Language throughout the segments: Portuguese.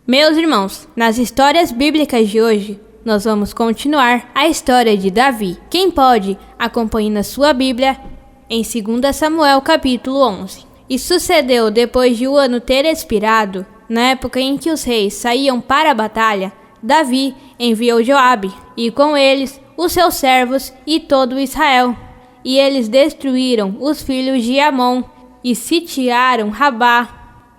Meus irmãos, nas histórias bíblicas de hoje, nós vamos continuar a história de Davi. Quem pode, acompanhe na sua Bíblia em 2 Samuel capítulo 11. E sucedeu depois de o ano ter expirado, na época em que os reis saíam para a batalha, Davi enviou Joabe, e com eles os seus servos e todo Israel. E eles destruíram os filhos de Amon e sitiaram Rabá.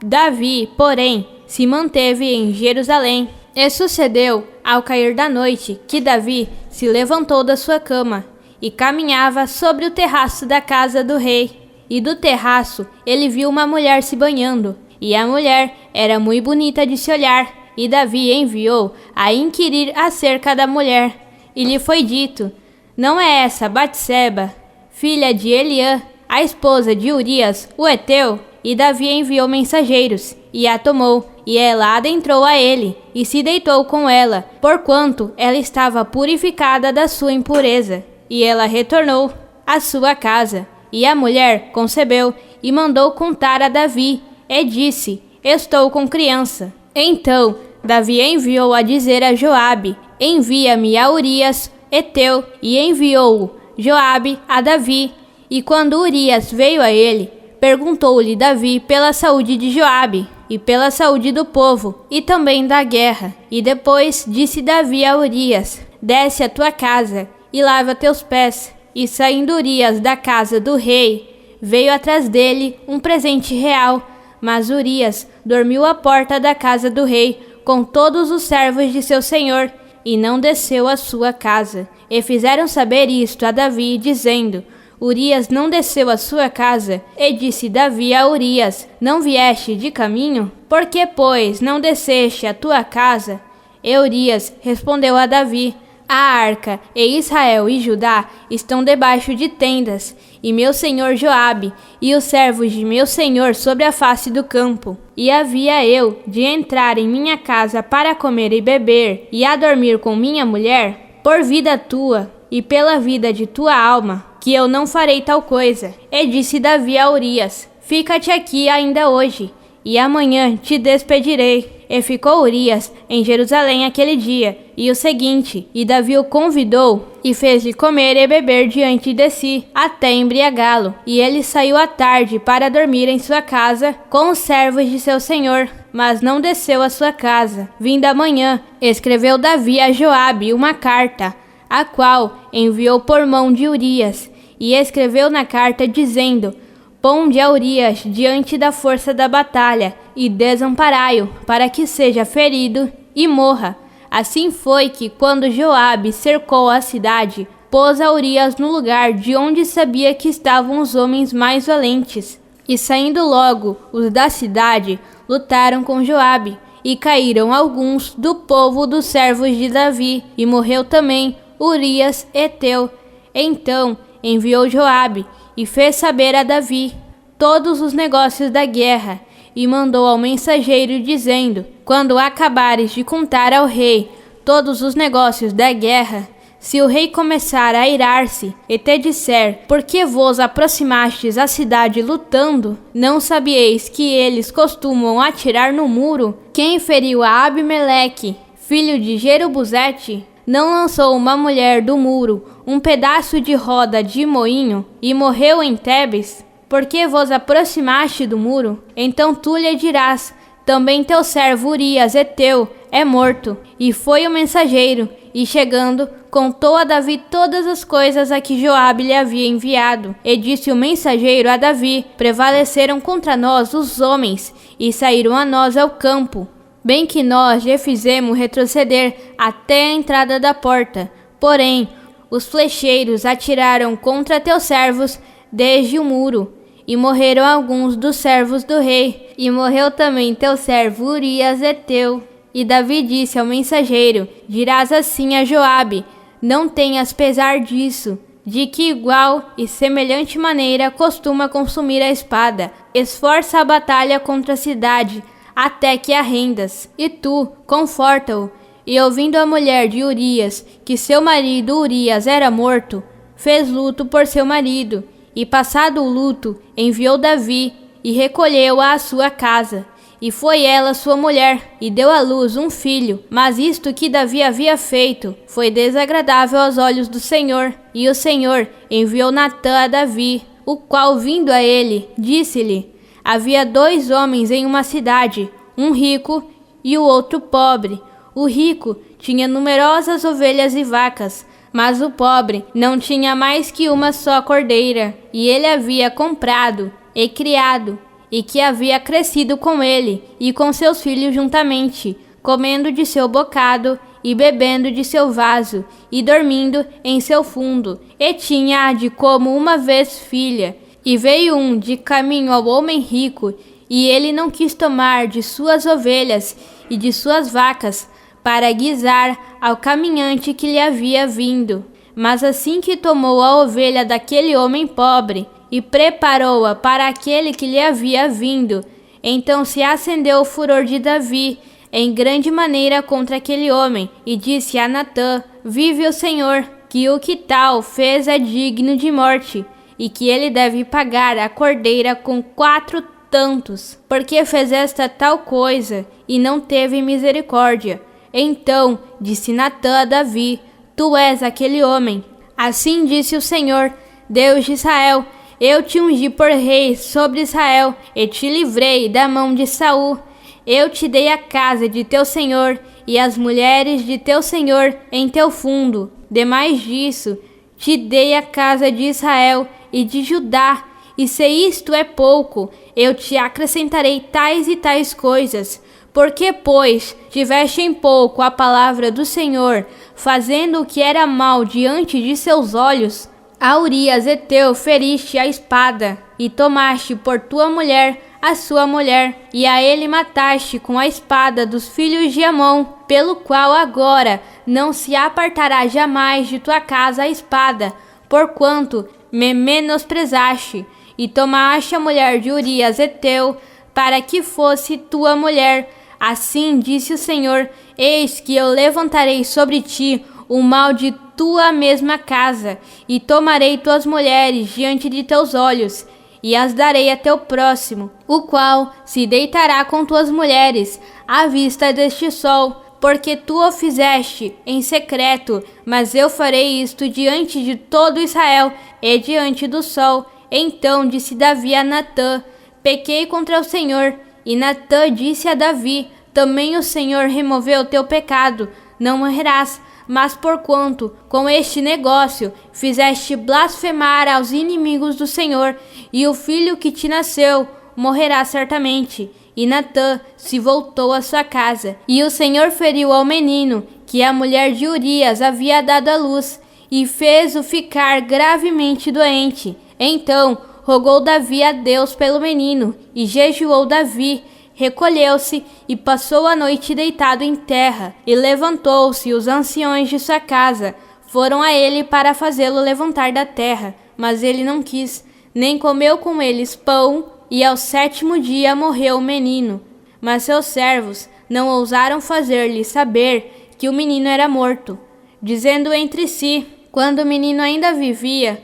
Davi, porém, se manteve em Jerusalém. E sucedeu, ao cair da noite, que Davi se levantou da sua cama e caminhava sobre o terraço da casa do rei. E do terraço ele viu uma mulher se banhando, e a mulher era muito bonita de se olhar. E Davi enviou a inquirir acerca da mulher. E lhe foi dito: não é essa Batseba, filha de Eliã, a esposa de Urias, o heteu? E Davi enviou mensageiros, e a tomou, e ela adentrou a ele, e se deitou com ela, porquanto ela estava purificada da sua impureza. E ela retornou à sua casa. E a mulher concebeu, e mandou contar a Davi, e disse: estou com criança. Então Davi enviou a dizer a Joabe: envia-me a Urias, heteu, e enviou Joabe a Davi. E quando Urias veio a ele, perguntou-lhe Davi pela saúde de Joabe, e pela saúde do povo, e também da guerra. E depois disse Davi a Urias: desce à tua casa, e lava teus pés. E saindo Urias da casa do rei, veio atrás dele um presente real. Mas Urias dormiu à porta da casa do rei, com todos os servos de seu senhor, e não desceu à sua casa. E fizeram saber isto a Davi, dizendo: Urias não desceu à sua casa. E disse Davi a Urias: não vieste de caminho? Por que, pois, não desceste à tua casa? E Urias respondeu a Davi: a arca e Israel e Judá estão debaixo de tendas, e meu senhor Joabe e os servos de meu senhor sobre a face do campo. E havia eu de entrar em minha casa para comer e beber, e a dormir com minha mulher? Por vida tua e pela vida de tua alma, que eu não farei tal coisa. E disse Davi a Urias: fica-te aqui ainda hoje, e amanhã te despedirei. E ficou Urias em Jerusalém aquele dia e o seguinte, e Davi o convidou e fez-lhe comer e beber diante de si, até embriagá-lo. E ele saiu à tarde para dormir em sua casa com os servos de seu senhor, mas não desceu à sua casa. Vinda a manhã, escreveu Davi a Joabe uma carta, a qual enviou por mão de Urias, e escreveu na carta dizendo: ponde a Urias diante da força da batalha, e desamparai-o, para que seja ferido e morra. Assim foi que, quando Joabe cercou a cidade, pôs a Urias no lugar de onde sabia que estavam os homens mais valentes. E saindo logo os da cidade, lutaram com Joabe, e caíram alguns do povo dos servos de Davi, e morreu também Urias heteu. Então enviou Joabe, e fez saber a Davi todos os negócios da guerra, e mandou ao mensageiro dizendo: quando acabares de contar ao rei todos os negócios da guerra, se o rei começar a irar-se e te disser: por que vos aproximastes à cidade lutando? Não sabieis que eles costumam atirar no muro? Quem feriu a Abimeleque, filho de Jerubuzete? Não lançou uma mulher do muro um pedaço de roda de moinho e morreu em Tebes? Porque vos aproximaste do muro? Então tu lhe dirás: também teu servo Urias heteu é morto. E foi o mensageiro, e chegando, contou a Davi todas as coisas a que Joabe lhe havia enviado. E disse o mensageiro a Davi: prevaleceram contra nós os homens, e saíram a nós ao campo, bem que nós lhe fizemos retroceder até a entrada da porta. Porém, os flecheiros atiraram contra teus servos desde o muro, e morreram alguns dos servos do rei, e morreu também teu servo Urias heteu. E Davi disse ao mensageiro: dirás assim a Joabe: não tenhas pesar disso, de que igual e semelhante maneira costuma consumir a espada. Esforça a batalha contra a cidade, até que a rendas. E tu, conforta-o. E ouvindo a mulher de Urias que seu marido Urias era morto, fez luto por seu marido. E passado o luto, enviou Davi, e recolheu-a à sua casa. E foi ela sua mulher, e deu à luz um filho. Mas isto que Davi havia feito foi desagradável aos olhos do Senhor. E o Senhor enviou Natã a Davi, o qual, vindo a ele, disse-lhe: havia 2 homens em uma cidade, um rico e o outro pobre. O rico tinha numerosas ovelhas e vacas, mas o pobre não tinha mais que uma só cordeira, e ele havia comprado e criado, e que havia crescido com ele e com seus filhos juntamente, comendo de seu bocado e bebendo de seu vaso, e dormindo em seu fundo, e tinha-a de como uma vez filha. E veio um de caminho ao homem rico, e ele não quis tomar de suas ovelhas e de suas vacas, para guisar ao caminhante que lhe havia vindo. Mas assim que tomou a ovelha daquele homem pobre, e preparou-a para aquele que lhe havia vindo, então se acendeu o furor de Davi em grande maneira contra aquele homem, e disse a Natã: vive o Senhor, que o que tal fez é digno de morte, e que ele deve pagar a cordeira com 4 tantos, porque fez esta tal coisa, e não teve misericórdia. Então disse Natã a Davi: tu és aquele homem. Assim disse o Senhor, Deus de Israel: eu te ungi por rei sobre Israel, e te livrei da mão de Saul. Eu te dei a casa de teu senhor, e as mulheres de teu senhor em teu fundo. Demais disso, te dei a casa de Israel e de Judá, e se isto é pouco, eu te acrescentarei tais e tais coisas. Porque, pois, tiveste em pouco a palavra do Senhor, fazendo o que era mal diante de seus olhos, a Urias heteu feriste a espada, e tomaste por tua mulher a sua mulher, e a ele mataste com a espada dos filhos de Amon, pelo qual agora não se apartará jamais de tua casa a espada, porquanto me menosprezaste, e tomaste a mulher de Urias heteu, para que fosse tua mulher. Assim disse o Senhor: eis que eu levantarei sobre ti o mal de tua mesma casa, e tomarei tuas mulheres diante de teus olhos, e as darei a teu próximo, o qual se deitará com tuas mulheres à vista deste sol, porque tu o fizeste em secreto, mas eu farei isto diante de todo Israel e diante do sol. Então disse Davi a Natã: pequei contra o Senhor. E Natã disse a Davi: também o Senhor removeu o teu pecado, não morrerás. Mas porquanto com este negócio fizeste blasfemar aos inimigos do Senhor, e o filho que te nasceu morrerá certamente. E Natã se voltou à sua casa, e o Senhor feriu ao menino que a mulher de Urias havia dado à luz, e fez-o ficar gravemente doente. Então rogou Davi a Deus pelo menino, e jejuou Davi. Recolheu-se e passou a noite deitado em terra, e levantou-se os anciões de sua casa, foram a ele para fazê-lo levantar da terra, mas ele não quis, nem comeu com eles pão, e ao 7º dia morreu o menino. Mas seus servos não ousaram fazer-lhe saber que o menino era morto, dizendo entre si: quando o menino ainda vivia,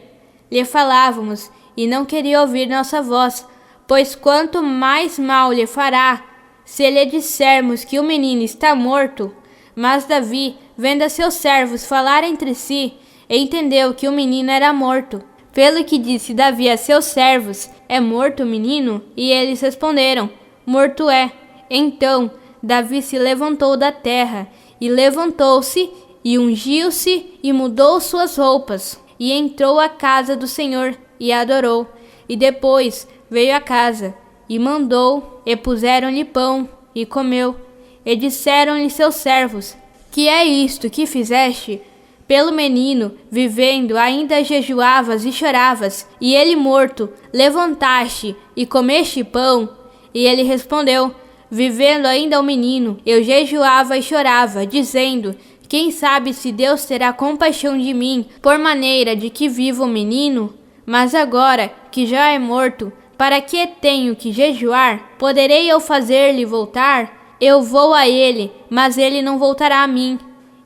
lhe falávamos, e não queria ouvir nossa voz, pois quanto mais mal lhe fará, se lhe dissermos que o menino está morto. Mas Davi, vendo a seus servos falar entre si, entendeu que o menino era morto. Pelo que disse Davi a seus servos: é morto o menino? E eles responderam: morto é. Então Davi se levantou da terra, e levantou-se, e ungiu-se, e mudou suas roupas, e entrou à casa do Senhor, e adorou. E depois veio à casa, e mandou, e puseram-lhe pão, e comeu. E disseram-lhe seus servos: que é isto que fizeste? Pelo menino, vivendo, ainda jejuavas e choravas, e ele morto, levantaste e comeste pão? E ele respondeu: vivendo ainda o menino, eu jejuava e chorava, dizendo: quem sabe se Deus terá compaixão de mim, por maneira de que viva o menino? Mas agora, que já é morto, para que tenho que jejuar? Poderei eu fazer-lhe voltar? Eu vou a ele, mas ele não voltará a mim.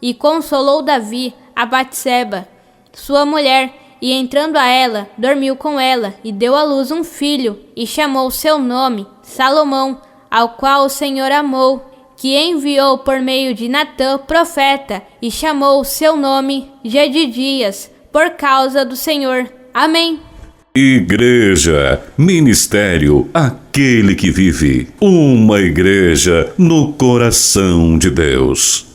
E consolou Davi a Batseba, sua mulher, e entrando a ela, dormiu com ela, e deu à luz um filho, e chamou seu nome Salomão. ao qual o Senhor amou, que enviou por meio de Natã, profeta, e chamou seu nome Jedidias, por causa do Senhor. Amém. Igreja, ministério, aquele que vive. Uma igreja no coração de Deus.